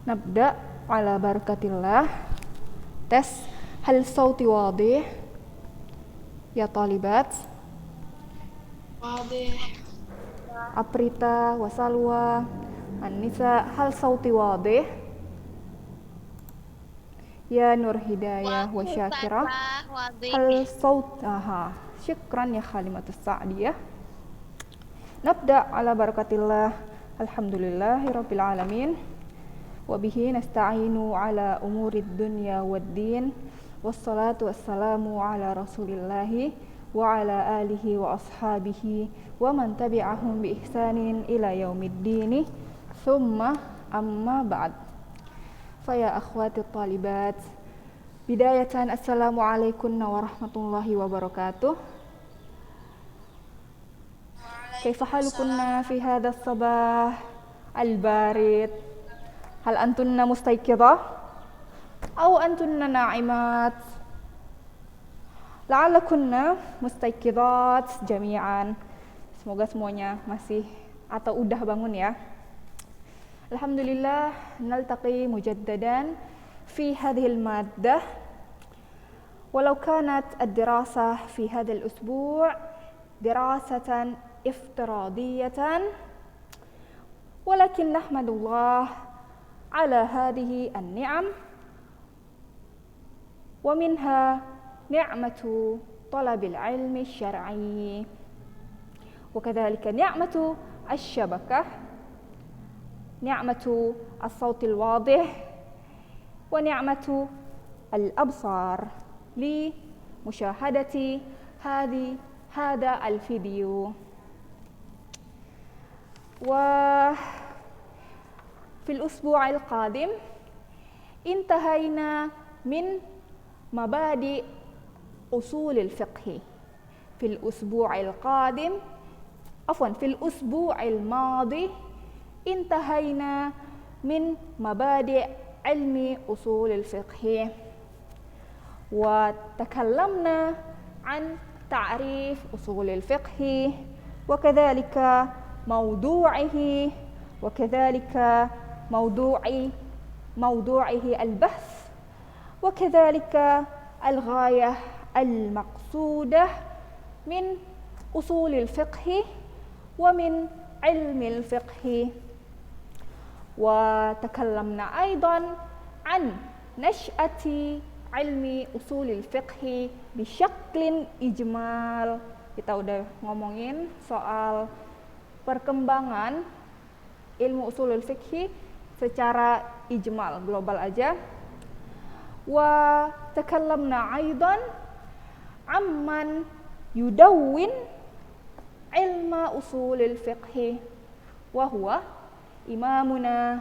نبدأ على بركة الله. tes. هل صوتي واضح يا طالبات؟ واضح. أبريتا وسلوى النساء، هل صوتي واضح؟ يا نور هداية وشاكرة، هل صوت شكرا يا خالمة السعدية. نبدأ على بركة الله. الحمد لله رب العالمين، وبه نستعين على أمور الدنيا والدين، والصلاة والسلام على رسول الله وعلى آله وأصحابه ومن تبعهم بإحسان إلى يوم الدين، ثم أما بعد. فيا أخواتي الطالبات، بداية السلام عليكم ورحمة الله وبركاته. كيف حالكن في هذا الصباح البارد؟ هل أنتن مستيقظة أو أنتن ناعمات؟ لعلكن mustaiqidat jami'an. Semoga semuanya masih atau udah bangun ya. Alhamdulillah, naltaqi mujaddadan fi hadhihi al-maddah. Walau kanat ad-dirasah fi hadha al-usbu' dirasatan iftiradiyatan, walakin nahmadullah ala hadhihi an-ni'am, wa minha نعمة طلب العلم الشرعي، وكذلك نعمة الشبكة، نعمة الصوت الواضح، ونعمة الأبصار لمشاهدة هذا الفيديو. وفي الأسبوع القادم انتهينا من مبادئ أصول الفقه. في الأسبوع الماضي انتهينا من مبادئ علم أصول الفقه، وتكلمنا عن تعريف أصول الفقه، وكذلك موضوعه، وكذلك موضوعه البحث، وكذلك الغاية المقصودة من أصول الفقه ومن علم الفقه. وتكلمنا أيضا عن نشأة علم أصول الفقه بشكل إجمال. Kita udah ngomongin soal perkembangan ilmu usulul fiqh secara ijmal, global aja. وتكلمنا أيضا عمن يدون علم أصول الفقه، وهو إمامنا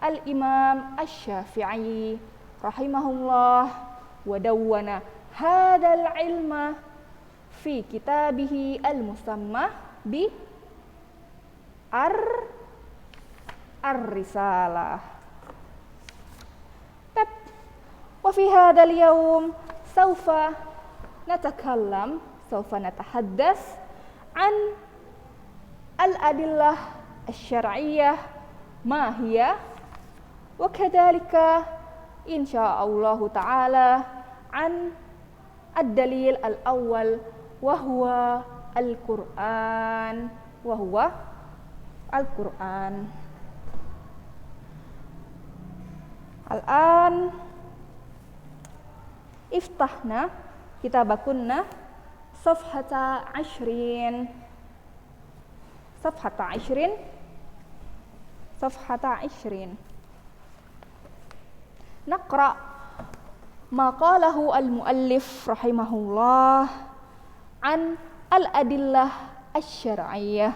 الإمام الشافعي رحمه الله، ودون هذا العلم في كتابه المسمى الرسالة. وفي هذا اليوم سوف نتحدث عن الأدلة الشرعية ما هي، وكذلك إن شاء الله تعالى عن الدليل الأول وهو القرآن. الآن افتحنا كتابكن صفحة 20. نقرأ ما قاله المؤلف رحمه الله عن الأدلة الشرعية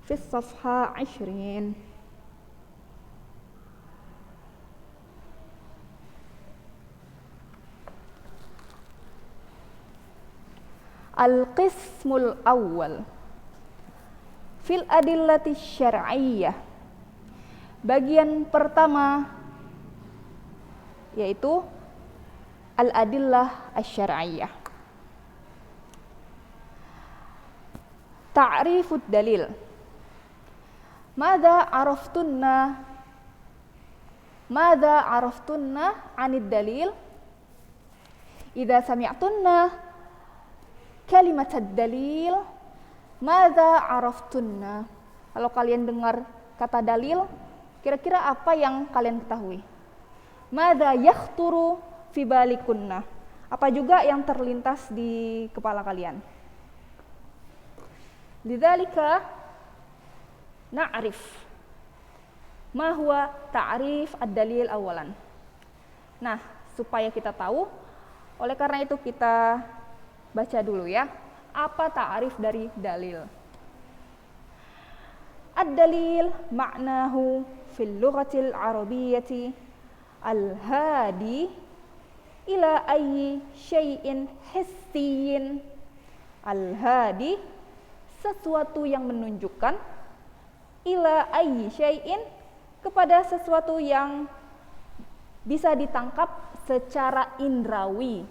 في الصفحة 20. القسم الأول في الأدلة الشرعية. Bagian pertama yaitu al-adillah asy-syar'iyyah. Ta'rifud dalil. Mada araftunna Madza araftunna 'anid dalil? Idza sami'tunna kalimat ad-dalil, madza araftunna? Kalau kalian dengar kata dalil, kira-kira apa yang kalian ketahui? Madza yakhturu fi balikunna? Apa juga yang terlintas di kepala kalian? Lidzalika na'rif ma huwa ta'rif ad-dalil awalan. Nah, supaya kita tahu, oleh karena itu kita baca dulu ya, apa ta'rif dari dalil. Ad-dalil ma'nahu fil lughatil arabiyyati al-hadi ila ayyi syai'in hissiyin. Al-hadi, sesuatu yang menunjukkan, ila ayyi syai'in, kepada sesuatu yang bisa ditangkap secara indrawi,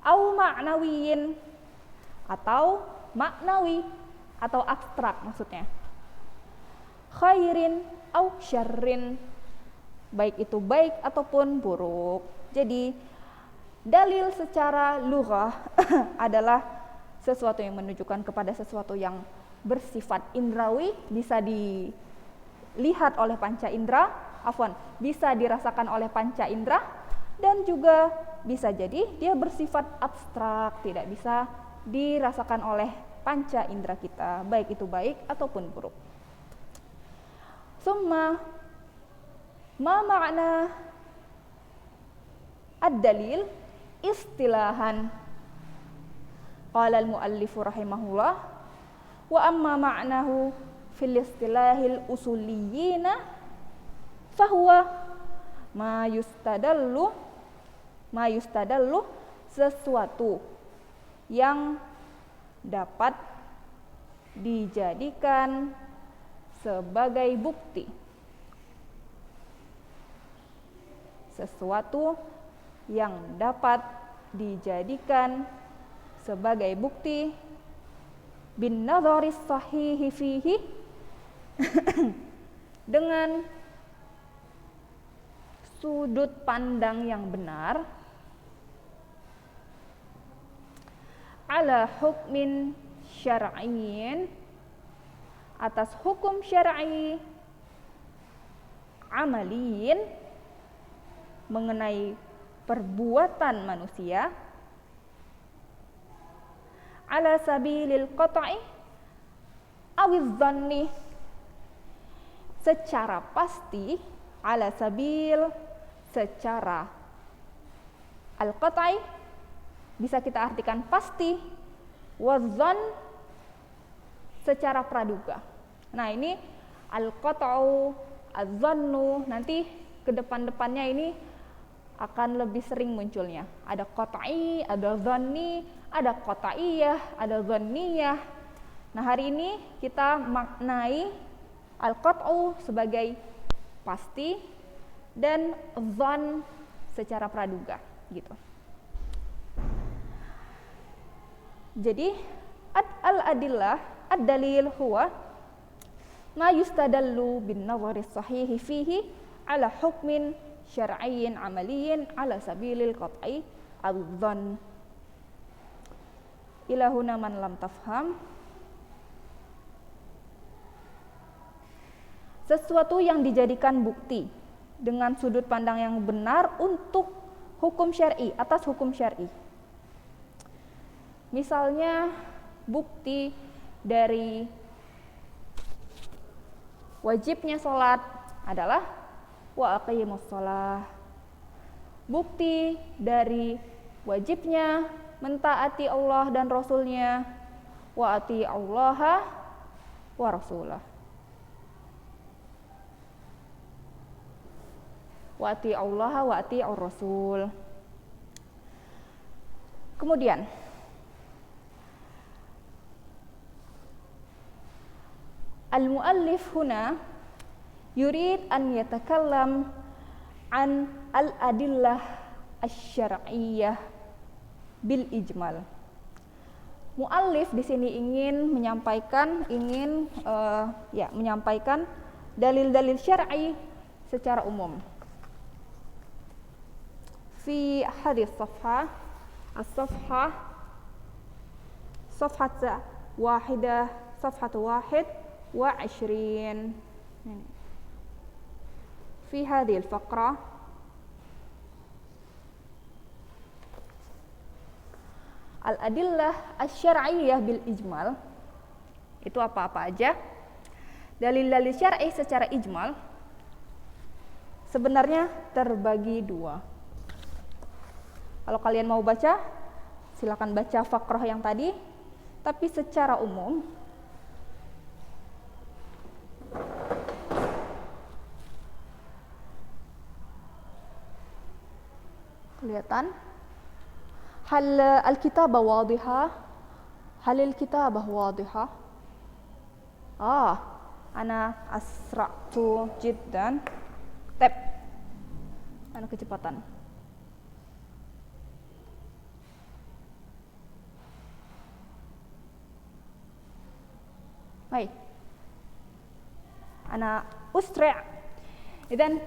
au ma'nawiyin, atau maknawi atau abstrak maksudnya, khairin au syarrin, baik itu baik ataupun buruk. Jadi dalil secara lughah adalah sesuatu yang menunjukkan kepada sesuatu yang bersifat indrawi, bisa dilihat oleh panca indera, bisa dirasakan oleh panca indera, dan juga bisa jadi dia bersifat abstrak, tidak bisa dirasakan oleh panca indera kita, baik itu baik ataupun buruk. Summa ma ma'na ad-dalil istilahan? Qala al-muallif rahimahullah, wa amma ma'nahu fil istilahil usuliyina fahuwa ma yustadallu, sesuatu yang dapat dijadikan sebagai bukti. Sesuatu yang dapat dijadikan sebagai bukti bin nadharis sahihi fihi, dengan sudut pandang yang benar, ala hukmin syar'iyyin, atas hukum syar'i, amaliyin, mengenai perbuatan manusia, ala sabilil qat'i awiz dhanni, secara pasti, ala sabil, secara, al-qat'i bisa kita artikan pasti, wazan, secara praduga. Nah, ini al-qat'u, az-zannu, nanti ke depan-depannya ini akan lebih sering munculnya. Ada qat'i, ada zanni, ada qat'iyah, ada zanniyah. Nah, hari ini kita maknai al-qat'u sebagai pasti dan zan secara praduga, gitu. Jadi al-adillah, ad-dalil huwa ma yustadallu bin nadhari sahihi fihi ala hukmin syar'iyyin amaliyyin ala sabilil qat'i adh-dhann. Ila huna man lam tafham. Sesuatu yang dijadikan bukti dengan sudut pandang yang benar untuk hukum syar'i, atas hukum syar'i. Misalnya bukti dari wajibnya sholat adalah wa aqimus shalah. Bukti dari wajibnya mentaati Allah dan Rasulnya, wa ati Allah wa rasulah. Wa ati Allah wa ati ar-rasul. Kemudian al-muallif huna yurid an yatakallam an al-adillah asy-syar'iyyah bil ijmal. Muallif di sini ingin menyampaikan dalil-dalil syar'i secara umum. Fi hadis safhah, as-safhah, safhah wahidah, safhah wahid wa 20. Fi hadhihi al-faqrah al-adillah asy-syar'iyyah bil ijmal. Itu apa-apa aja? Dalil-dalil syar'i secara ijmal sebenarnya terbagi dua. Kalau kalian mau baca, silakan baca faqrah yang tadi, tapi secara umum kelihatan hal al-kitabah wadihah, hal al-kitabah wadihah. Ana asra'tu jiddan. Ana kecepatan. Baik. Ana usri'. Idzan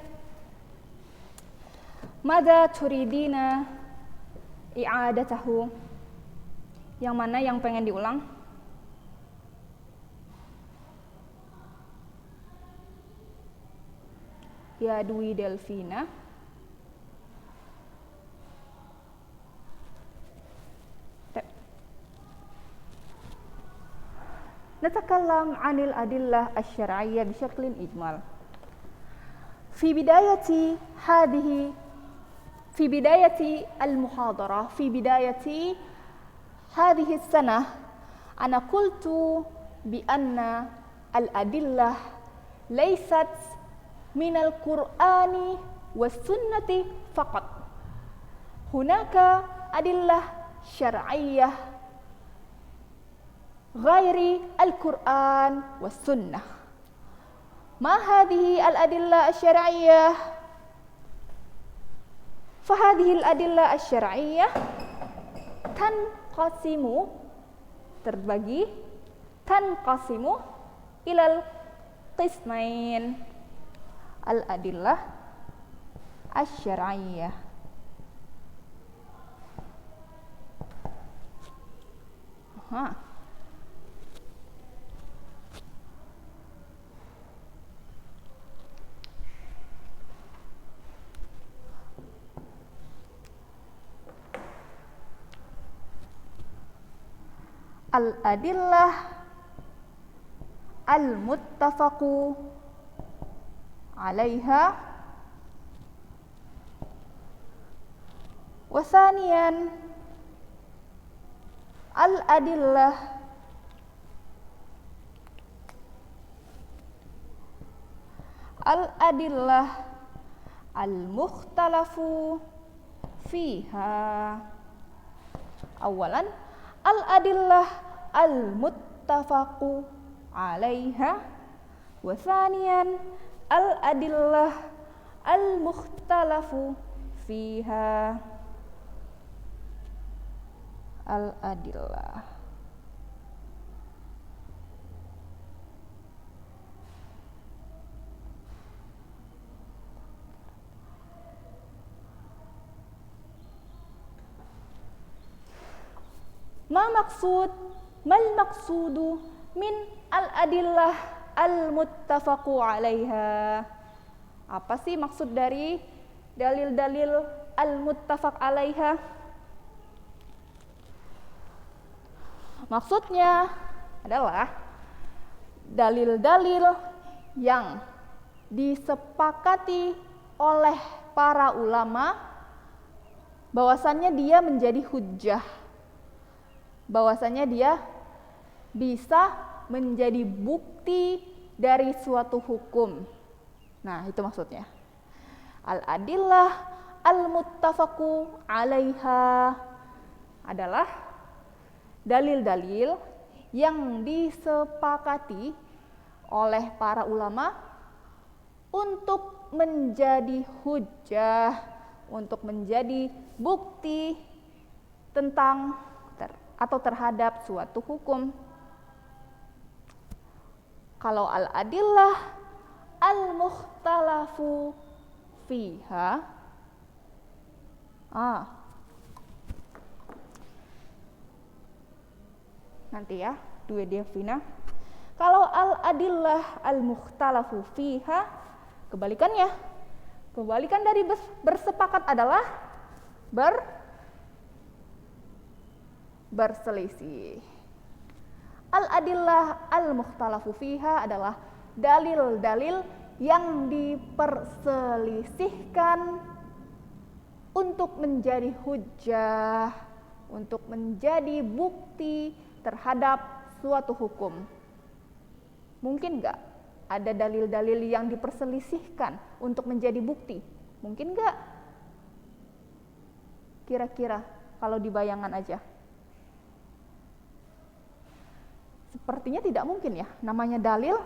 mada turidina i'adatahu? Yang mana yang pengen diulang? Ya Dwi Delvina. نتكلم عن الأدلة الشرعية بشكل إجمال. في بداية المحاضرة، في بداية هذه السنة أنا قلت بأن الأدلة ليست من القرآن والسنة فقط. هناك أدلة شرعية غير القرآن والسنة. ما هذه الأدلة الشرعية؟ فهذه الأدلة الشرعية تنقسم إلى القسمين: الأدلة الشرعية الأدلة المتفق عليها، وثانيا الأدلة المختلف فيها. أولا الأدلة المتفق عليها، وثانيا الأدلة المختلف فيها. الأدلة ما المقصود من الأدلة المتفق عليها? Apa sih maksud dari dalil-dalil al-muttafaq alaiha? Maksudnya adalah dalil-dalil yang disepakati oleh para ulama bahwasannya dia menjadi hujjah, bahwasannya dia bisa menjadi bukti dari suatu hukum. Nah, itu maksudnya. Al-adillah al-muttafaqu 'alaiha adalah dalil-dalil yang disepakati oleh para ulama untuk menjadi hujjah, untuk menjadi bukti tentang atau terhadap suatu hukum. Kalau al-adillah al-mukhtalafu fiha. Nanti ya, dua Devina. Kalau al-adillah al-mukhtalafu fiha, kebalikannya. Kebalikan dari bersepakat adalah berselisih. Al-adillah al-mukhtalafu fiha adalah dalil-dalil yang diperselisihkan untuk menjadi hujjah, untuk menjadi bukti terhadap suatu hukum. Mungkin nggak ada dalil-dalil yang diperselisihkan untuk menjadi bukti? Mungkin nggak? Kira-kira kalau di bayangan aja. Sepertinya tidak mungkin ya, namanya dalil,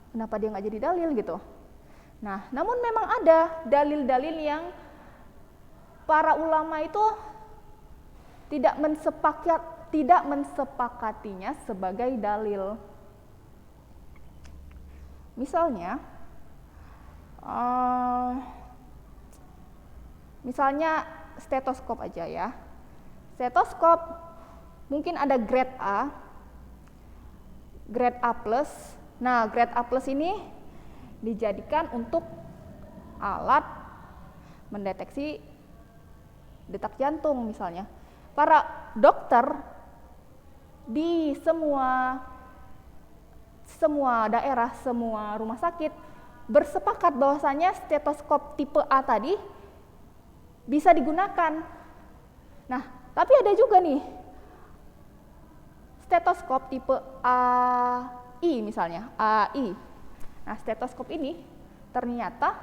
kenapa dia nggak jadi dalil gitu. Nah, namun memang ada dalil-dalil yang para ulama itu tidak mensepakatinya sebagai dalil. Misalnya, stetoskop aja ya. Stetoskop mungkin ada grade A, grade A+. Nah, grade A+ ini dijadikan untuk alat mendeteksi detak jantung misalnya. Para dokter di semua daerah, semua rumah sakit bersepakat bahwasanya stetoskop tipe A tadi bisa digunakan. Nah, tapi ada juga nih stetoskop tipe AI misalnya, AI. Nah, stetoskop ini ternyata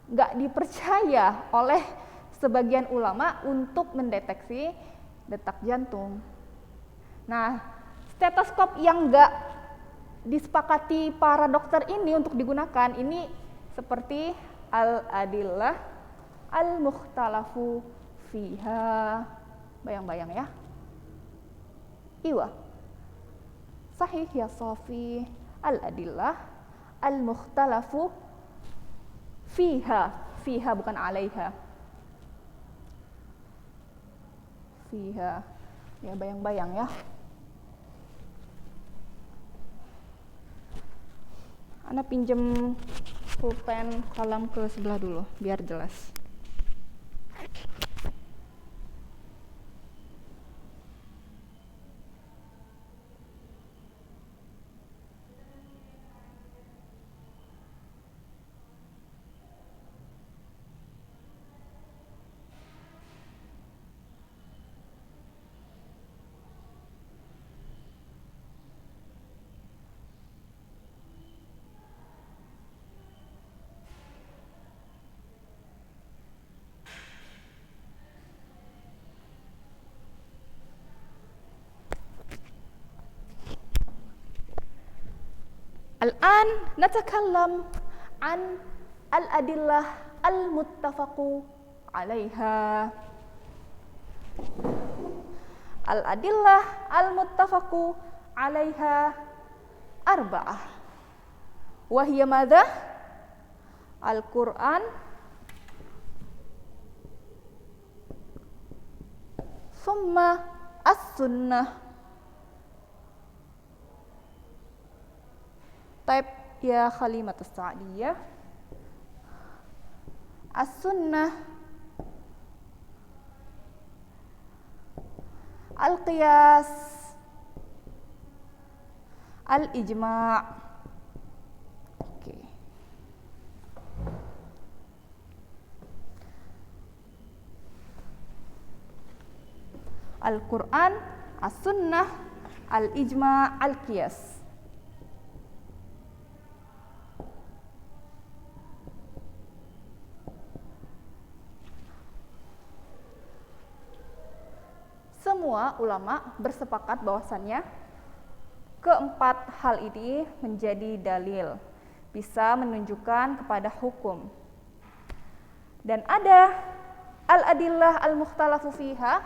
nggak dipercaya oleh sebagian ulama untuk mendeteksi detak jantung. Nah, stetoskop yang nggak disepakati para dokter ini untuk digunakan, ini seperti al-adillah al-mukhtalafu fiha. Bayang-bayang ya. Iwa. Sahih ya Sofi, al-adillah al-mukhtalafu fiha. Fiha bukan alaiha. Fiha. Ya, bayang-bayang ya. Ana pinjem pulpen kalam ke sebelah dulu biar jelas. Al-an natakallam an al-adillah al-muttafaqu 'alaiha. Al-adillah al-muttafaqu 'alaiha arba'ah. Wa hiya madza? Al-Qur'an, summa as-sunnah. Type ya Khalimat As-Sa'diyah. As-Sunnah, Al-Qiyas, Al-Ijma'. Oke. Al-Quran, As-Sunnah, Al-Ijma', Al-Qiyas. Semua ulama bersepakat bahwasannya keempat hal ini menjadi dalil, bisa menunjukkan kepada hukum. Dan ada al-adillah al-mukhtalafu fiha.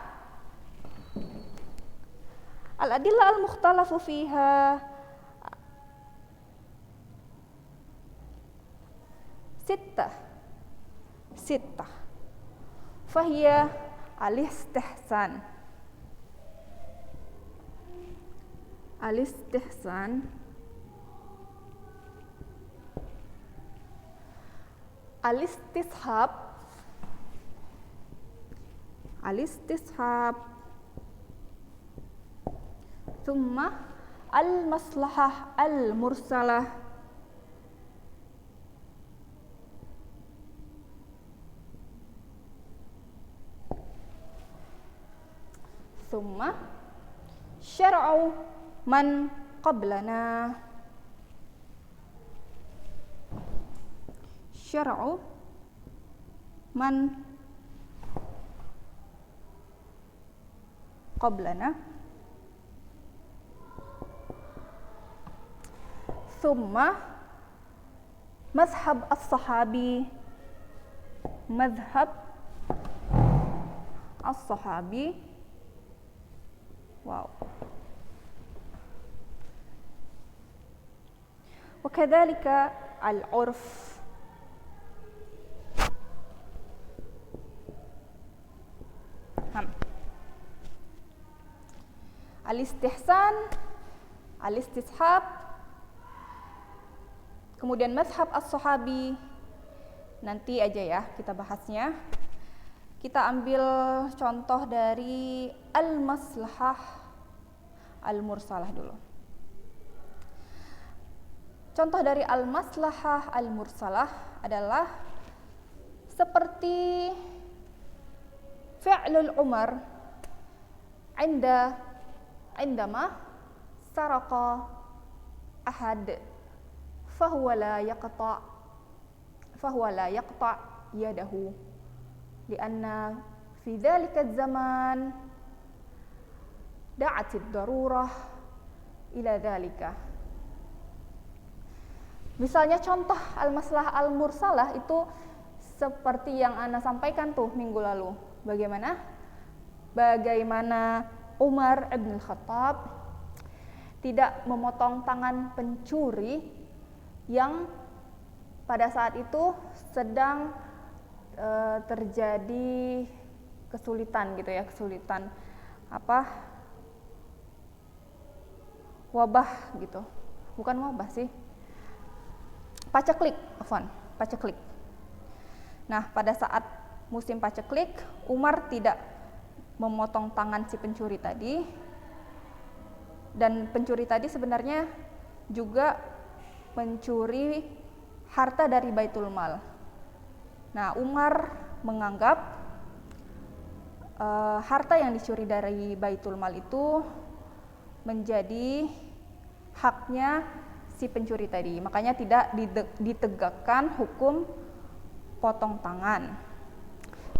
Al-adillah al-mukhtalafu fiha ستة فهي الاستحسان الاستصحاب ثم المصلحة المرسلة ثم شرع من قبلنا ثم مذهب الصحابي وكذلك العرف al-istihsan, al-istishab, kemudian mazhab as-sahabi. Nanti aja ya kita bahasnya. Kita ambil contoh dari al-maslahah al-mursalah dulu. Contoh dari al-maslahah al-mursalah adalah seperti fi'lul Umar عندما سرق أحد فهو لا يقطع يده لأن في ذلك الزمان دعت الضرورة إلى ذلك. Misalnya contoh al-maslahah al-mursalah itu seperti yang Ana sampaikan tuh minggu lalu. Bagaimana Umar ibn Khattab tidak memotong tangan pencuri yang pada saat itu sedang terjadi kesulitan gitu ya, wabah gitu. Bukan wabah sih. Paceklik. Nah, pada saat musim paceklik, Umar tidak memotong tangan si pencuri tadi, dan pencuri tadi sebenarnya juga mencuri harta dari Baitul Mal. Nah, Umar menganggap harta yang dicuri dari Baitul Mal itu menjadi haknya si pencuri tadi, makanya tidak ditegakkan hukum potong tangan.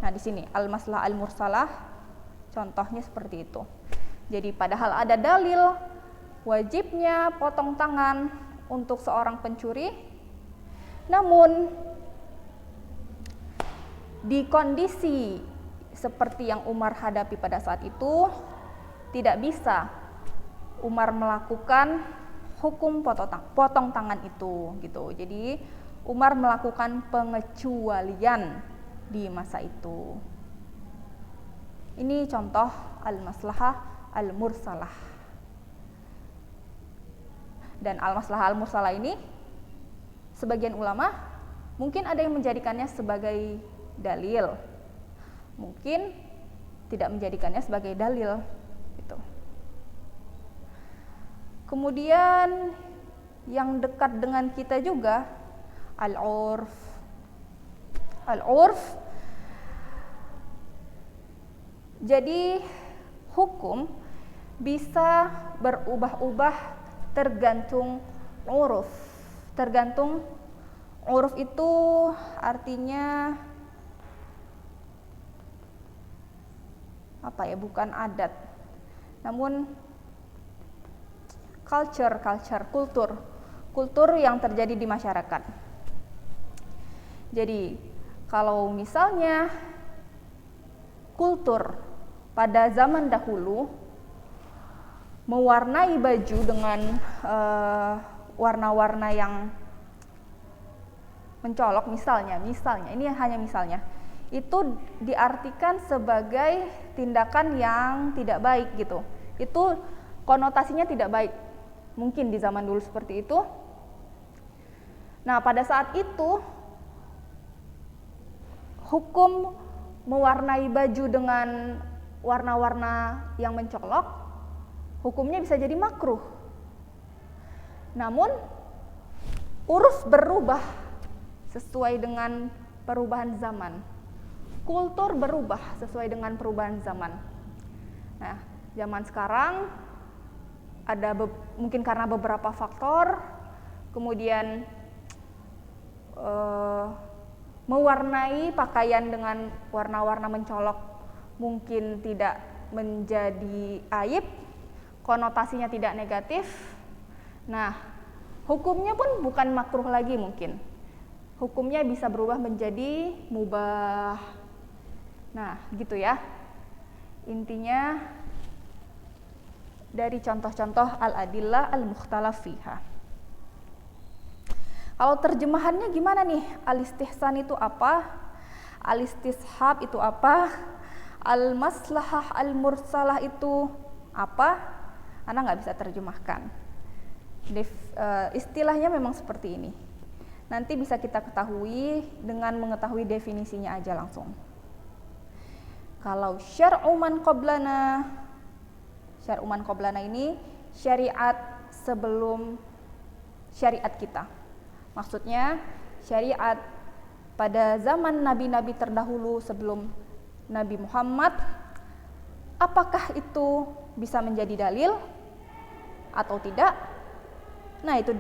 Nah, di sini al-maslahah al-mursalah contohnya seperti itu. Jadi padahal ada dalil wajibnya potong tangan untuk seorang pencuri, namun di kondisi seperti yang Umar hadapi pada saat itu, tidak bisa Umar melakukan hukum potong tangan itu gitu. Jadi Umar melakukan pengecualian di masa itu. Ini contoh al-maslahah al-mursalah. Dan al-maslahah al-mursalah ini sebagian ulama mungkin ada yang menjadikannya sebagai dalil, mungkin tidak menjadikannya sebagai dalil gitu. Kemudian yang dekat dengan kita juga al-urf. Al-urf jadi hukum bisa berubah-ubah tergantung uruf. Tergantung uruf itu artinya apa ya? Bukan adat, namun kultur yang terjadi di masyarakat. Jadi kalau misalnya kultur pada zaman dahulu mewarnai baju dengan warna-warna yang mencolok, misalnya ini hanya misalnya, itu diartikan sebagai tindakan yang tidak baik gitu. Itu konotasinya tidak baik. Mungkin di zaman dulu seperti itu. Nah, pada saat itu hukum mewarnai baju dengan warna-warna yang mencolok, hukumnya bisa jadi makruh. Namun uruf berubah sesuai dengan perubahan zaman. Kultur berubah sesuai dengan perubahan zaman. Nah, zaman sekarang ada mungkin karena beberapa faktor, kemudian mewarnai pakaian dengan warna-warna mencolok mungkin tidak menjadi aib, konotasinya tidak negatif. Nah, hukumnya pun bukan makruh lagi mungkin. Hukumnya bisa berubah menjadi mubah. Nah, gitu ya. Intinya dari contoh-contoh al-adillah al-mukhtalaf fiha. Kalau terjemahannya gimana nih? Al-istihsan itu apa? Al-istishab itu apa? Al-maslahah al-mursalah itu apa? Anda nggak bisa terjemahkan. Istilahnya memang seperti ini. Nanti bisa kita ketahui dengan mengetahui definisinya aja langsung. Kalau syar'u man qablana ini syariat sebelum syariat kita. Maksudnya syariat pada zaman nabi-nabi terdahulu sebelum Nabi Muhammad, apakah itu bisa menjadi dalil atau tidak? Nah, itu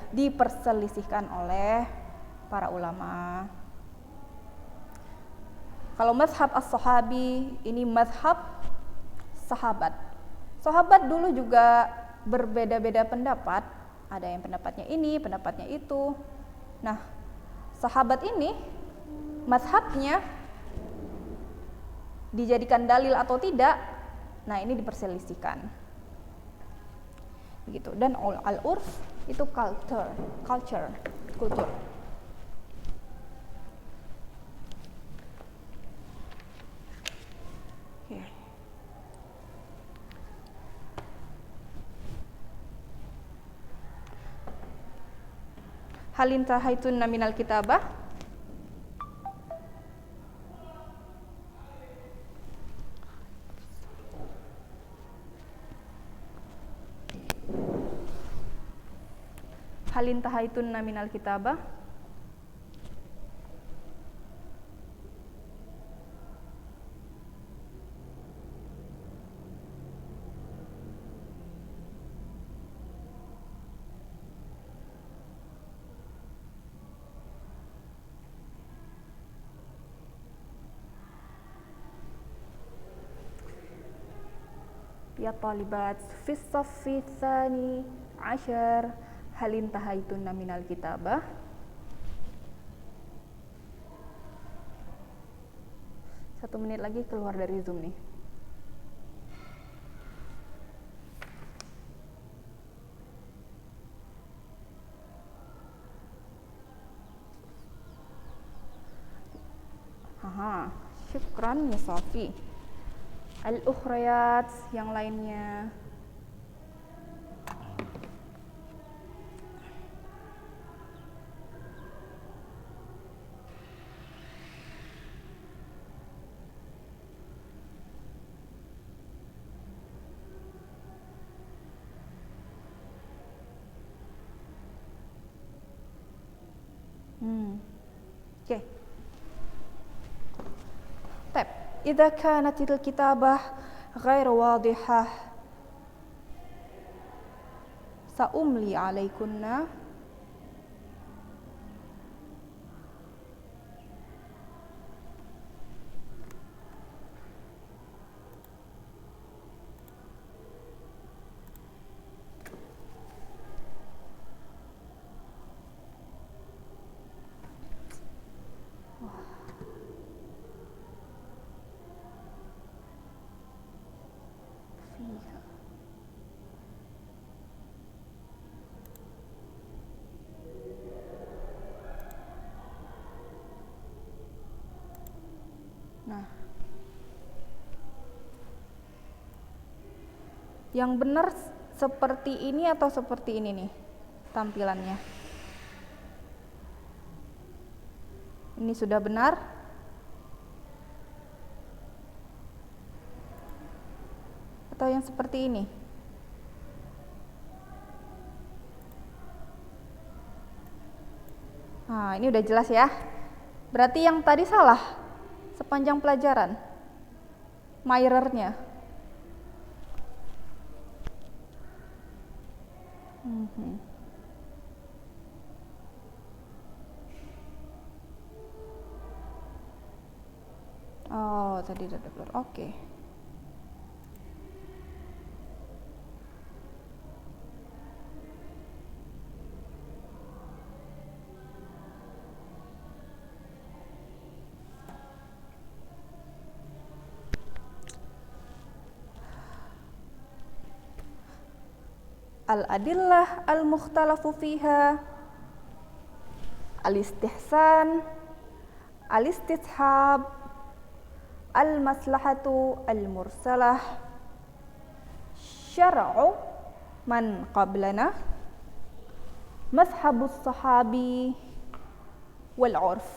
diperselisihkan oleh para ulama. Kalau mazhab as-sahabi, ini mazhab sahabat. Sahabat dulu juga berbeda-beda pendapat. Ada yang pendapatnya ini, pendapatnya itu. Nah, sahabat ini mazhabnya dijadikan dalil atau tidak, nah ini diperselisihkan. Begitu. Dan al-urf itu kultur. Okay. Hal intahaitunna minal kitabah? Hal intahaitunna minal kitabah? Ya talibat fis saffi tsani 'ashar hal intahaitunna minal kitabah? Satu menit lagi keluar dari Zoom nih. Syukran ya Safi. Al-ukhrayat yang lainnya. Okay. طيب إذا كانت الكتابة غير واضحة سأملي عليكن Nah, yang benar seperti ini atau seperti ini nih tampilannya? Ini sudah benar? Atau yang seperti ini? Nah, ini udah jelas ya. Berarti yang tadi salah sepanjang pelajaran. Mirror-nya. Oh, tadi udah blur. Oke. Al-adillah al-mukhtalafu fiha, al-istihsan, al-istishab, al-maslahatu al-mursalah, syara'u man qablana, mazhabus sahabi, wal-urf.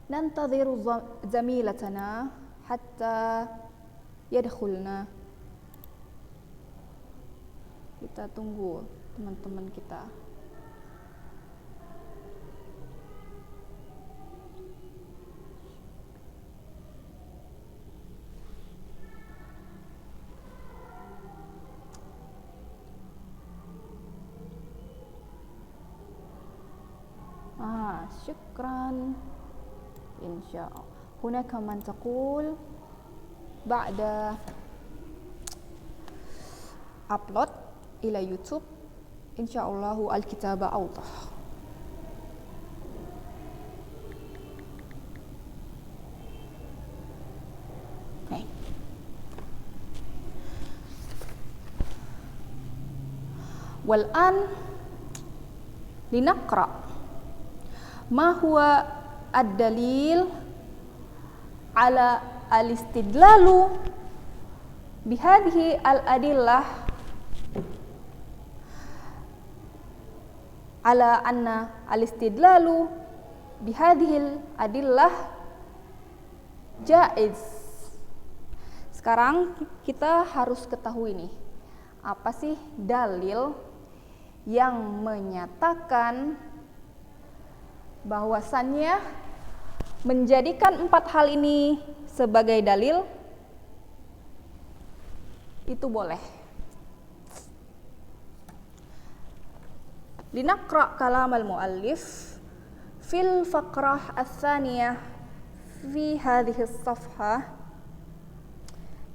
Nantadhiru zamilatana hatta yadkhulna. Kita tunggu teman-teman kita. Syukran. Insyaallah. Hunaka man taqul ba'da upload ila YouTube insyaallahu al-kitaba awdah. Okay. Wal-an linaqra ma huwa ad-dalil ala al-istidlalu bihadhihi al-adillah ala anna al-istidlalu bihadhil adillah jaiz. Sekarang kita harus ketahui nih, apa sih dalil yang menyatakan bahwasannya menjadikan 4 hal ini sebagai dalil itu boleh. Linaqra kalam al-muallif fil faqrah ats-tsaniyah fi hadhihi as-safhah.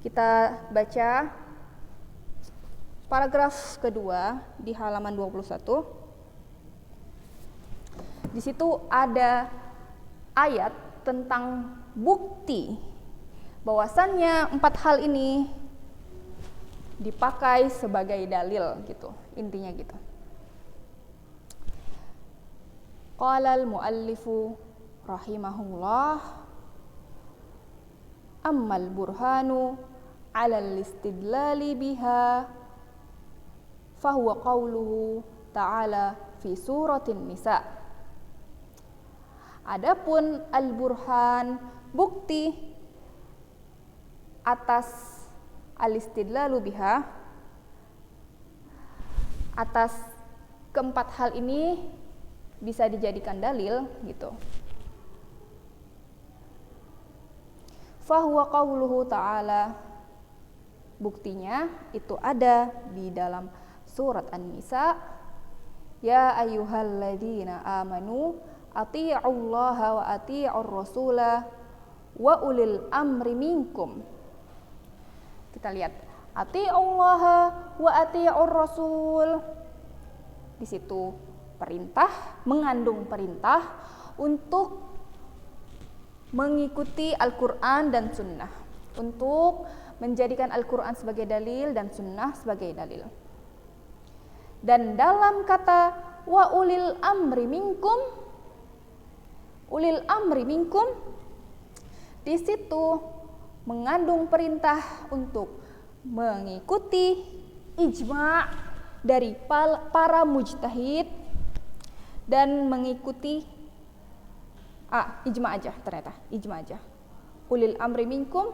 Kita baca paragraf kedua di halaman 21. Di situ ada ayat tentang bukti bahwasannya 4 hal ini dipakai sebagai dalil gitu. Intinya gitu. Qala al-muallifu rahimahullah ammal burhanu 'ala al-istidlali biha fahuwa qauluhu ta'ala fi suratin nisa. Adapun al-burhan, bukti atas al-istidlalu biha, atas keempat hal ini bisa dijadikan dalil gitu. Fahuwa qauluhu ta'ala, buktinya itu ada di dalam surat An-Nisa, ya ayyuhalladzina amanu atii'ullaha wa atii'ur rasula wa ulil amri minkum. Kita lihat atii'ullaha wa atii'ur rasul. Di situ perintah, mengandung perintah untuk mengikuti Al-Quran dan Sunnah, untuk menjadikan Al-Quran sebagai dalil dan Sunnah sebagai dalil. Dan dalam kata wa ulil amri minkum, Ulil amri minkum di situ mengandung perintah untuk mengikuti ijma' dari para mujtahid dan mengikuti ijma' aja ternyata, ijma' aja. Ulil amri minkum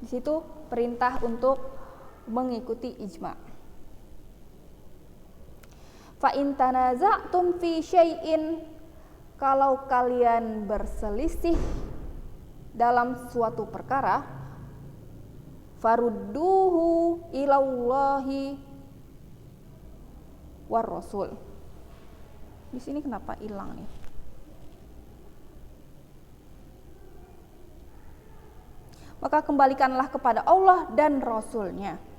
di situ perintah untuk mengikuti ijma'. Fa in tanaza'tum fi syai'in, kalau kalian berselisih dalam suatu perkara, farudduhu ilallahi war rasul. Di sini kenapa hilang nih? Maka kembalikanlah kepada Allah dan Rasul-Nya.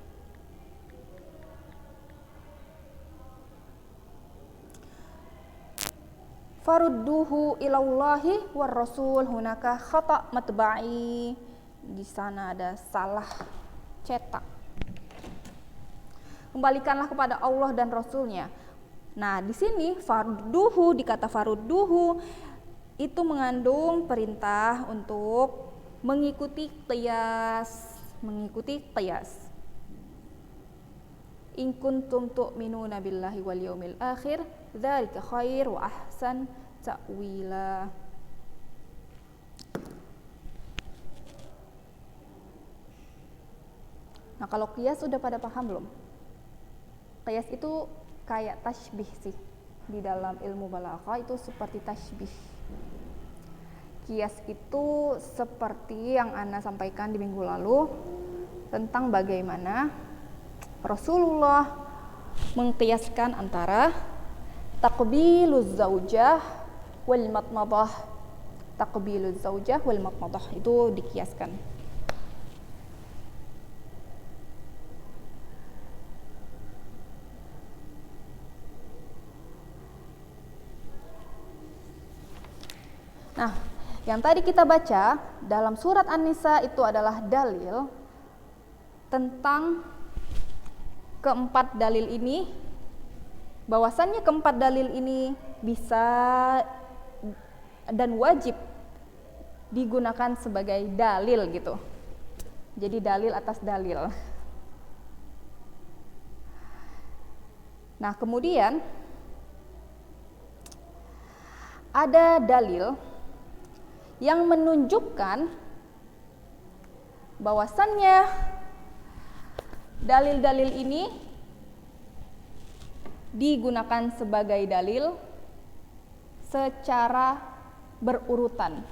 Farudduhu ilallahi war rasul, hunaka khata matba'i. Di sana ada salah cetak. Kembalikanlah kepada Allah dan Rasul-Nya. Nah, di sini farudduhu, di kata farudduhu itu mengandung perintah untuk mengikuti qiyas, In kuntum tu'minuna billahi wal yaumil akhir, dzalika khair wa ahsan ta'wila. Nah, kalau qiyas sudah pada paham belum? Qiyas itu kayak tasbih sih. Di dalam ilmu balaghah itu seperti tasbih. Qiyas itu seperti yang Ana sampaikan di minggu lalu tentang bagaimana Rasulullah mengqiyaskan antara taqbiluz zaujah wal matmadah. Taqbiluz zaujah wal matmadah itu dikiaskan. Nah, yang tadi kita baca dalam surat An-Nisa itu adalah dalil tentang keempat dalil ini, bahwasannya keempat dalil ini bisa dan wajib digunakan sebagai dalil gitu. Jadi dalil atas dalil. Nah, kemudian ada dalil yang menunjukkan bahwasannya dalil-dalil ini digunakan sebagai dalil secara berurutan.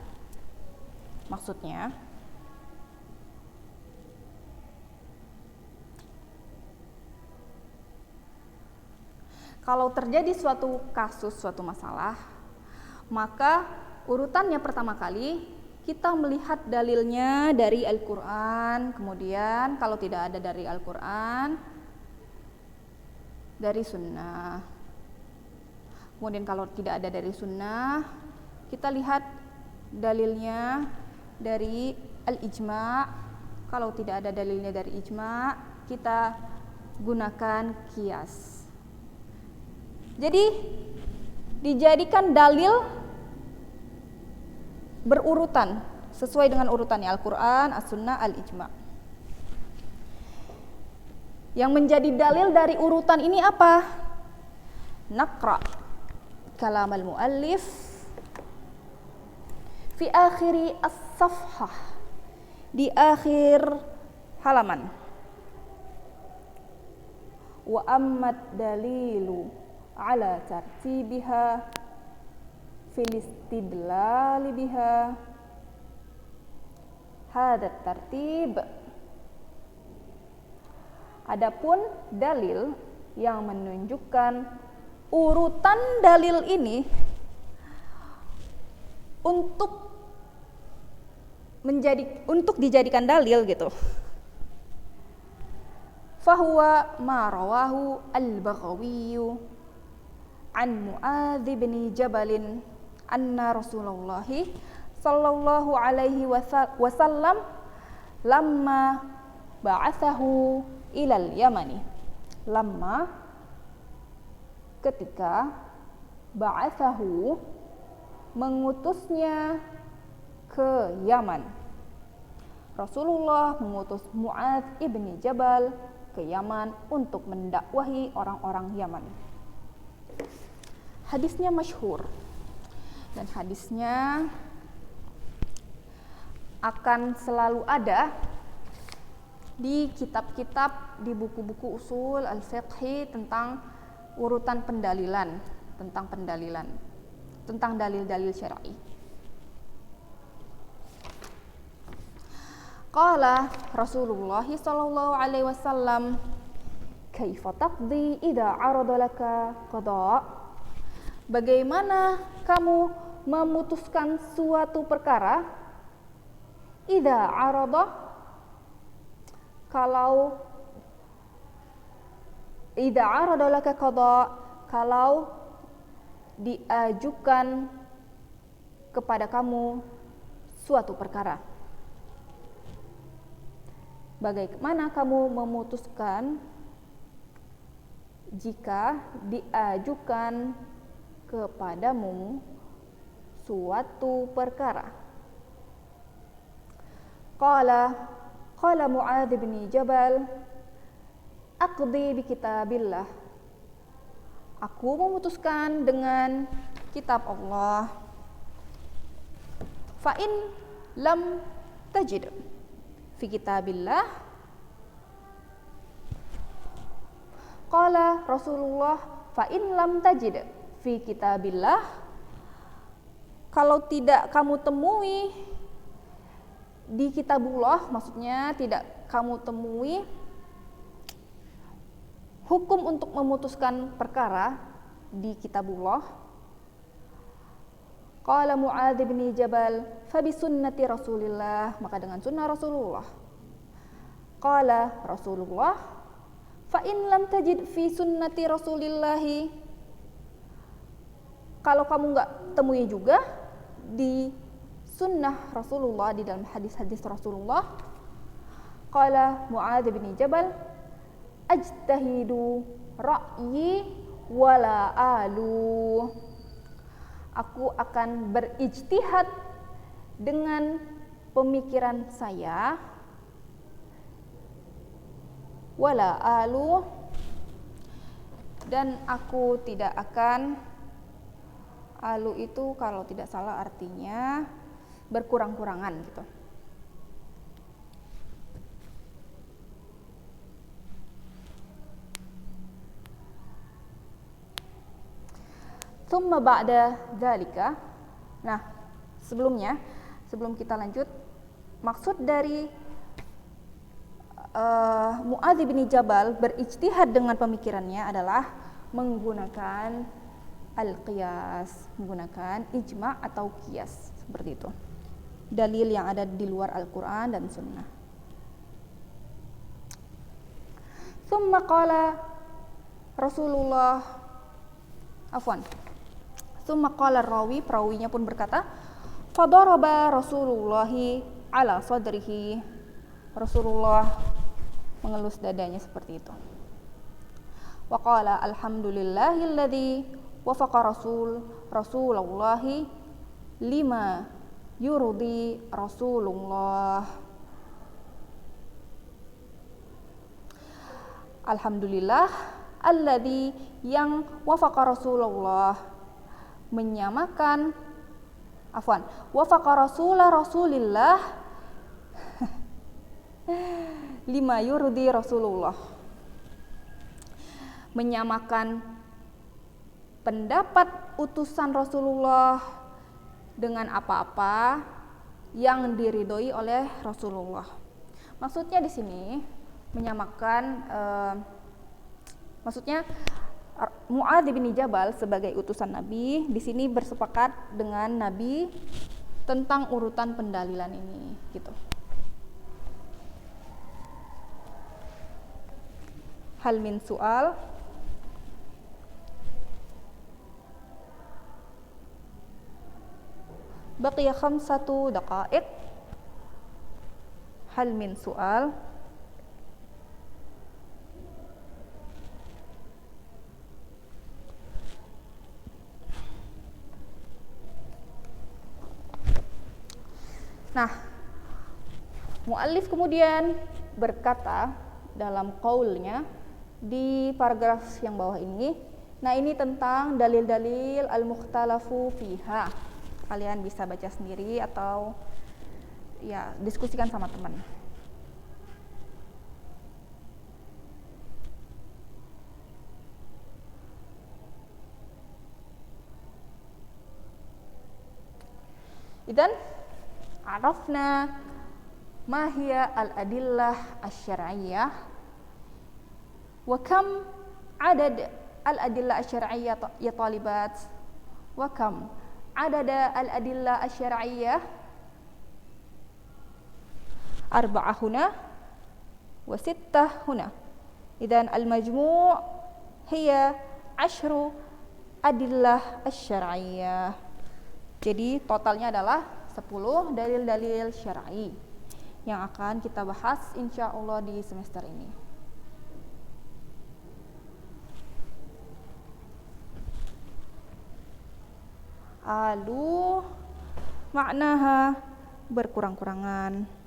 Maksudnya, kalau terjadi suatu kasus, suatu masalah, maka urutannya pertama kali kita melihat dalilnya dari Al-Quran, kemudian kalau tidak ada dari Al-Quran, dari Sunnah. Kemudian kalau tidak ada dari Sunnah, kita lihat dalilnya dari Al-Ijma'. Kalau tidak ada dalilnya dari Ijma', kita gunakan qiyas. Jadi dijadikan dalil berurutan sesuai dengan urutannya Al-Quran, As-Sunnah, Al-Ijma'. Yang menjadi dalil dari urutan ini apa? Naqra kalam al-muallif fi akhiri as-safhah, di akhir halaman. Wa ammat dalilu ala tartibiha fil istidlal biha hadat tartib. Adapun dalil yang menunjukkan urutan dalil ini untuk dijadikan dalil gitu. Fahuwa ma rawahu al-Baghawi an Mu'adz bin Jabal anna Rasulullah sallallahu alaihi wasallam lamma ba'athahu ilal Yamani. Lamma ketika ba'athahu mengutusnya ke Yaman. Rasulullah mengutus Mu'adz ibni Jabal ke Yaman untuk mendakwahi orang-orang Yaman. Hadisnya masyhur dan hadisnya akan selalu ada di kitab-kitab, di buku-buku usul al-fiqhi tentang urutan pendalilan, tentang dalil-dalil syar'i. Qala Rasulullah sallallahu alaihi wasallam, "Kaifa taqdi idza 'arada laka qada'?" Bagaimana kamu memutuskan suatu perkara? Idza 'arada, kalau idza 'arada laka qada', kalau diajukan kepada kamu suatu perkara. Bagaimana kamu memutuskan jika diajukan kepadamu suatu perkara? Qala Mu'adz bin Jabal, aqdi bi kitabillah. Aku memutuskan dengan kitab Allah. Fa in lam tajid fi kitabillah. Qala Rasulullah, fa in lam tajid fi kitabillah. Kalau tidak kamu temui di kitabullah, maksudnya tidak kamu temui hukum untuk memutuskan perkara di kitabullah. Qala Mu'adz bin Jabal, fa bi sunnati Rasulillah, maka dengan sunnah Rasulullah. Qala Rasulullah, fa in lam tajid fi sunnati Rasulillahi. Kalau kamu enggak temui juga di sunnah Rasulullah, di dalam hadis-hadis Rasulullah. Qala Mu'adz bin Jabal, ajtahidu ra'yi wala alu. Aku akan berijtihad dengan pemikiran saya, wala alu, dan aku tidak akan, alu itu kalau tidak salah artinya berkurang-kurangan gitu. Thumma ba'da dzalika. Nah, sebelum kita lanjut, maksud dari Mu'adz bin Jabal berijtihad dengan pemikirannya adalah menggunakan al-qiyas, menggunakan ijma' atau qiyas, seperti itu. Dalil yang ada di luar Al-Qur'an dan Sunnah. Thumma qala Rasulullah, Thumma qala rawi, perawinya pun berkata, fadaraba Rasulullahi ala sadrihi. Rasulullah mengelus dadanya seperti itu. Wa qala alhamdulillahilladzi wafaqa Rasulullahi lima yurdi Rasulullah. Alhamdulillah alladzi yang wafaqa Rasulullah, menyamakan wafaqa Rasulillah lima yurdi Rasulullah, menyamakan pendapat utusan Rasulullah dengan apa-apa yang diridhoi oleh Rasulullah. Maksudnya di sini menyamakan, maksudnya Mu'adz bin Jabal sebagai utusan Nabi di sini bersepakat dengan Nabi tentang urutan pendalilan ini, gitu. Hal min su'al. Baqiya 5 daqaiq. Hal min su'al. Nah, muallif kemudian berkata dalam qaulnya di paragraf yang bawah ini. Nah, ini tentang dalil-dalil al-mukhtalafu fiha. Kalian bisa baca sendiri atau ya diskusikan sama teman. Idzan arafna ma hiya al-adillah asy-syar'iyyah wa kam adad al-adillah asy-syar'iyyah ya talibat wa kam adad al-adillah asy-syar'iyyah arba'ah huna wa sittah huna. Idzan al-majmu' hiya 10 adillah asy-syar'iyyah. Jadi totalnya adalah 10 dalil-dalil syar'i yang akan kita bahas insya Allah di semester ini. Lalu maknaha berkurang-kurangan.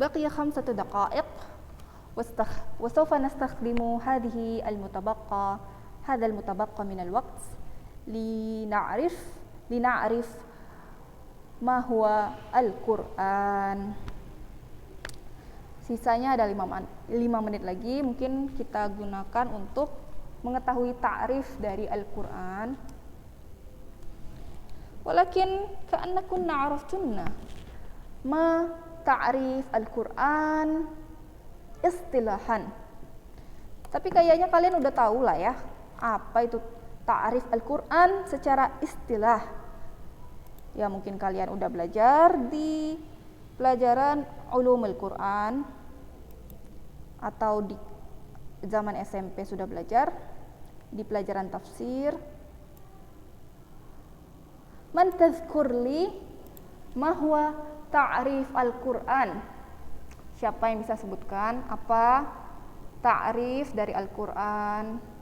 بقي 5 دقائق وسوف نستخدم هذا المتبقى من الوقت لنعرف ما هو القرآن. Sisanya ada 5 menit lagi, mungkin kita gunakan untuk mengetahui ta'rif dari Al-Quran. Walakin ka'annakunna araftunna ma ta'rif Al-Quran istilahan. Tapi kayaknya kalian udah tahu lah ya, apa itu ta'rif Al-Quran secara istilah. Ya mungkin kalian udah belajar di pelajaran Ulumul Quran atau di zaman SMP sudah belajar di pelajaran tafsir. Man tazkurli ma huwa ta'rif Al-Quran? Siapa yang bisa sebutkan apa ta'rif dari Al-Quran?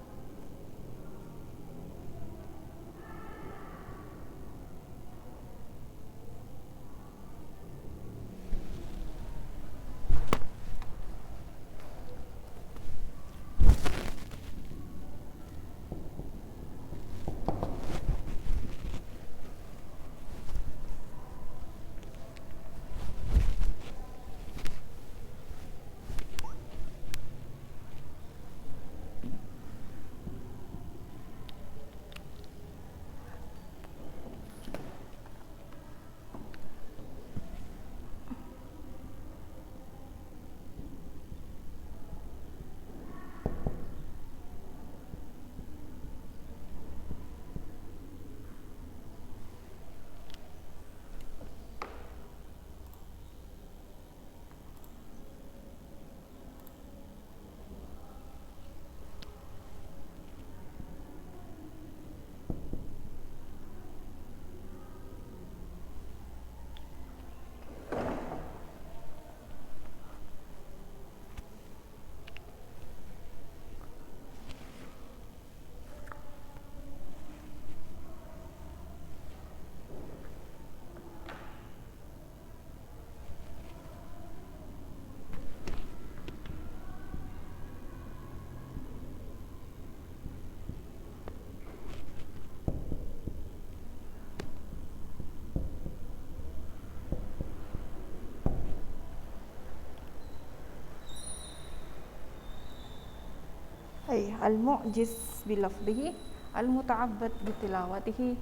al-mu'jiz bilafdhihi al-muta'abbad bitilawatihi.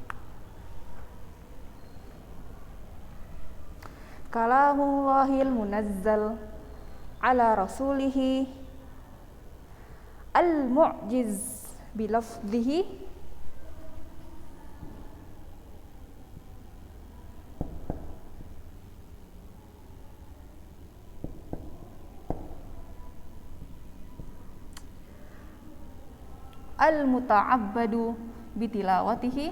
Kalamullahil munazzal ala rasulihi al-mu'jiz bilafdhihi al-muta'abbadu bitilawatihi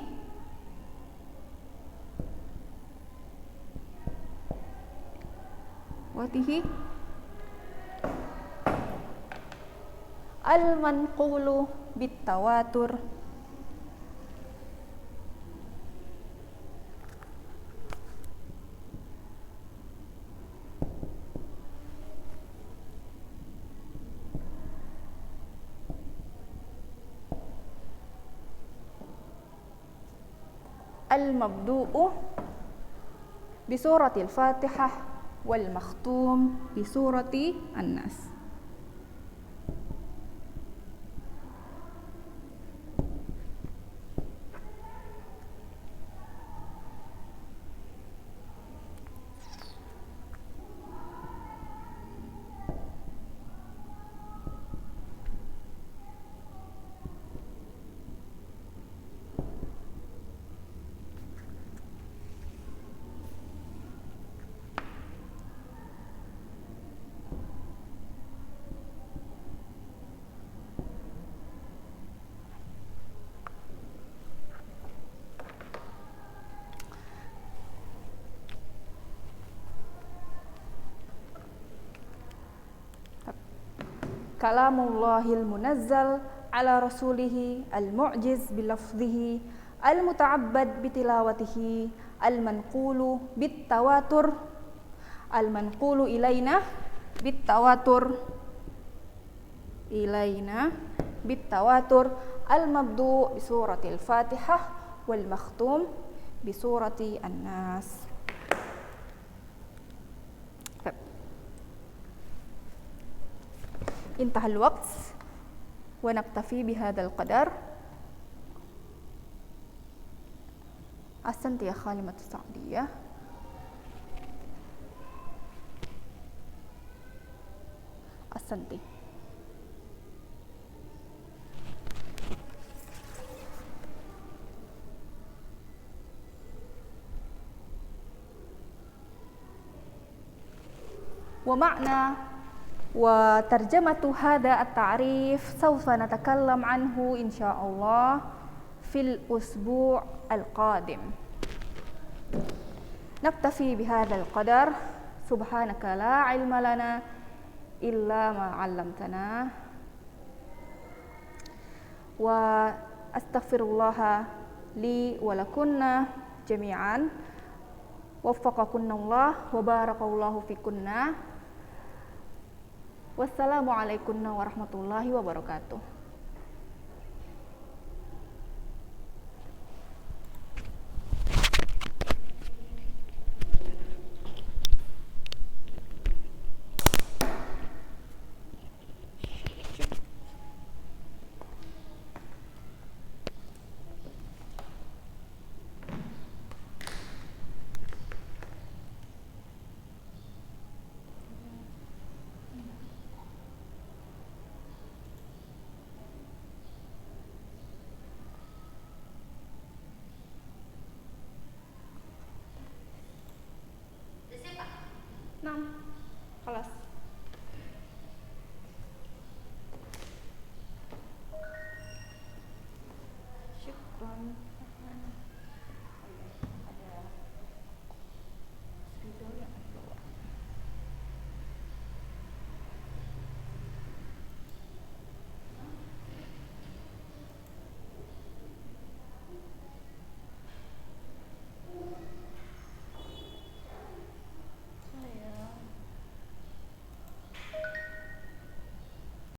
al-manqulu bitawatur al-mabdu'u bisuratil Fatihah wal makhtum bisurati An-Nas. Kalamullahil munazzal ala rasulihi al-mu'jiz bilafdhihi al-muta'abbad bitilawatihi al-manqulu bitawatur al-manqulu ilaina bitawatur al-mabdu' bisuratil Fatihah wal makhtum bisurati An-Nas. انتهى الوقت ونكتفي بهذا القدر. أحسنت يا خالمة السعدية. أحسنت. ومعنى وترجمة هذا التعريف سوف نتكلم عنه إن شاء الله في الأسبوع القادم. نكتفي بهذا القدر. سبحانك لا علم لنا إلا ما علمتنا وأستغفر الله لي ولكن جميعا. وفقكن الله وبارك الله فيكن. Wassalamualaikum warahmatullahi wabarakatuh. Nah, خلاص